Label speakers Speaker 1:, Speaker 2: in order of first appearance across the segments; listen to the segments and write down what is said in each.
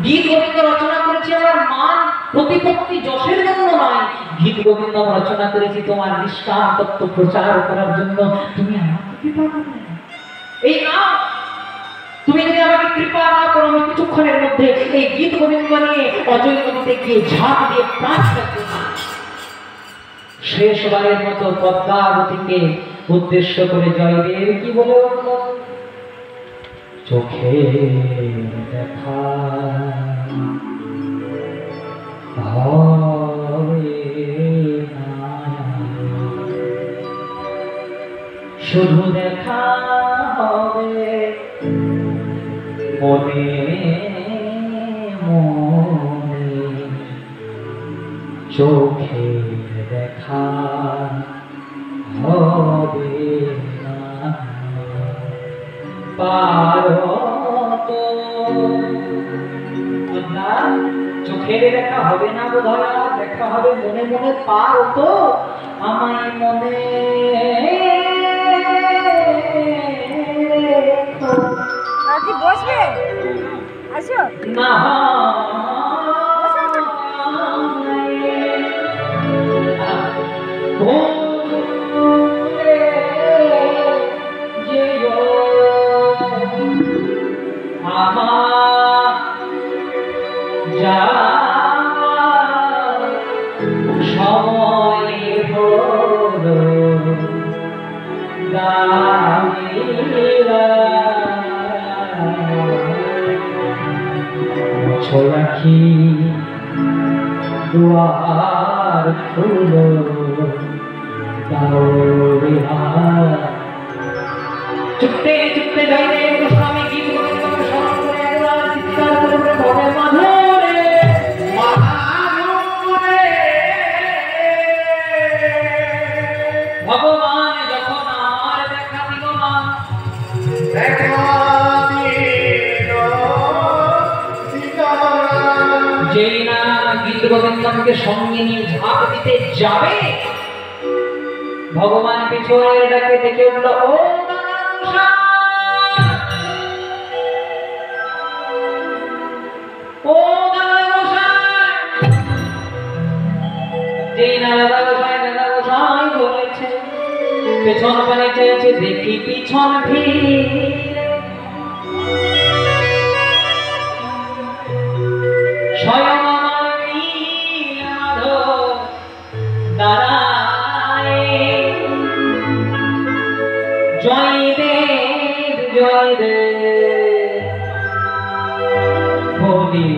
Speaker 1: গীত গোবিন্দ রচনা করেছি আমার মান প্রতিপত্তি যশের জন্য নয়, গীত গোবিন্দ রচনা করেছি তোমার নিষ্কাম তত্ত্ব প্রচার করার জন্য। তুমি আমাকে কৃপা করবে না, এই না, তুমি যদি আমাকে কৃপা না করো আমি কিছুক্ষণের মধ্যে এই গীত গোবিন্দ নিয়ে অজয় নদীতে গিয়ে ঝাঁপ দিয়ে প্রাণ রাখবো। শেষবারের মতো পদ্মাবতীকে উদ্দেশ্য করে জয়দেব কি বলে উঠল, চোখে দেখা হবে না, শুধু দেখা হবে মনে মনে, চোখে দেখা হবে না, পারো তো না, চোখের দেখা হবে না বোধহয়, দেখা হবে মনে মনে, পারো তো আমায় মনে
Speaker 2: বসবে আসো
Speaker 1: না রাখি দুয়ার খুলো চুপতে চুপতে যাইলে গোস্বামী গীত গোবিন্দ স্মরণ করে একবার চিৎকার করে বলে মাধুরে ভগবান যখন আমার দেখা দিল না, যেই না গীত গোবিন্দকে সঙ্গে নিয়ে ঝাঁপ দিতে যাবে, ভগবান পিছনের ডাকে ডেকে উঠল, ও ও যেই না দাদা গোসাই বলেছে, পেছন পানে চেয়েছে, দেখি পিছন ভিড়, স্বয়ং আমার নীলমাধব দাঁড়ায়, জয়দেব জয়দেব বলি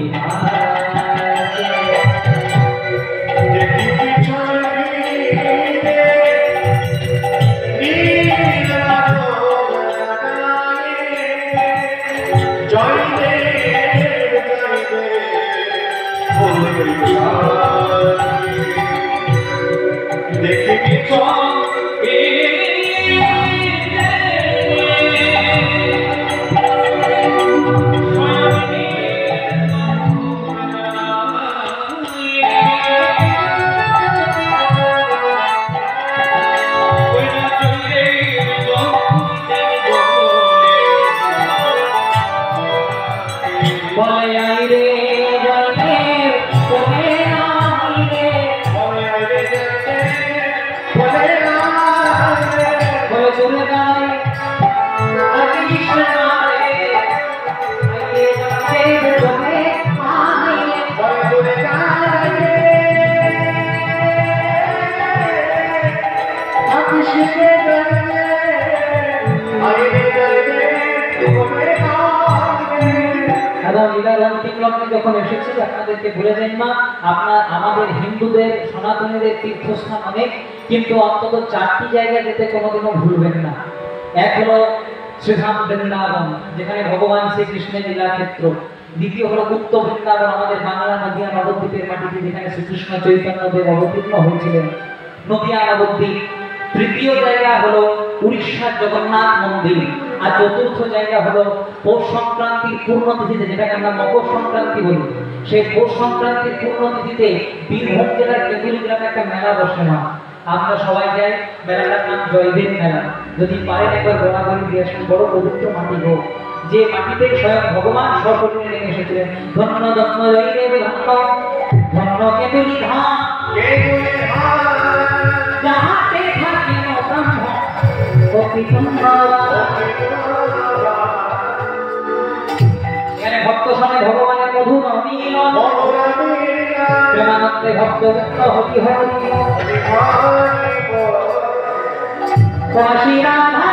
Speaker 1: যখন এসেছি আপনাদেরকে বলে যাই মা, আপনার আমাদের হিন্দুদের সনাতনীদের তীর্থস্থান অনেক, কিন্তু অন্তত 4টি জায়গা যেতে কোনোদিনও ভুলবেন না। এক হলো শ্রীধাম বৃন্দাবন, যেখানে ভগবান শ্রীকৃষ্ণের লীলাক্ষেত্র। দ্বিতীয় হলো মুক্ত বৃন্দাবন, আমাদের বাংলা নদিয়া নবদ্বীপের মাটিতে, যেখানে শ্রীকৃষ্ণ চৈতন্যদেব অবতীর্ণ হয়েছিলেন, নদিয়া নবদ্বীপ। তৃতীয় জায়গা হলো উড়িষ্যার জগন্নাথ মন্দির। আর চতুর্থ জায়গা হলো পৌষ সংক্রান্তির পূর্ণ তিথিতে, যেটাকে আমরা মকর সংক্রান্তি বলি, সেই পৌষ সংক্রান্তির পূর্ণ তিথিতে বীরভূম জেলার কেতুলি গ্রামে একটা মেলা বসে না। আমরা সবাই যাই, মেলাটার নাম জয়দেব মেলা। যদি পারেন একবার গোড়াগড়ি দিয়ে আসুন, বড় পবিত্র মাটি হোক, যে মাটিতে স্বয়ং ভগবান সশরীরে নেমে এসেছিলেন। ধন্য ধন্য জয়দেব ধন্য, ধন্য কেতুলি ধাম, যাহাতে থাকেন ব্রহ্ম কপিকুণ্ড। এখানে ভক্ত সনে ভগবানের মধুর মিলন, প্রেমানন্দে ভক্ত হরি হরি কাশী রাধা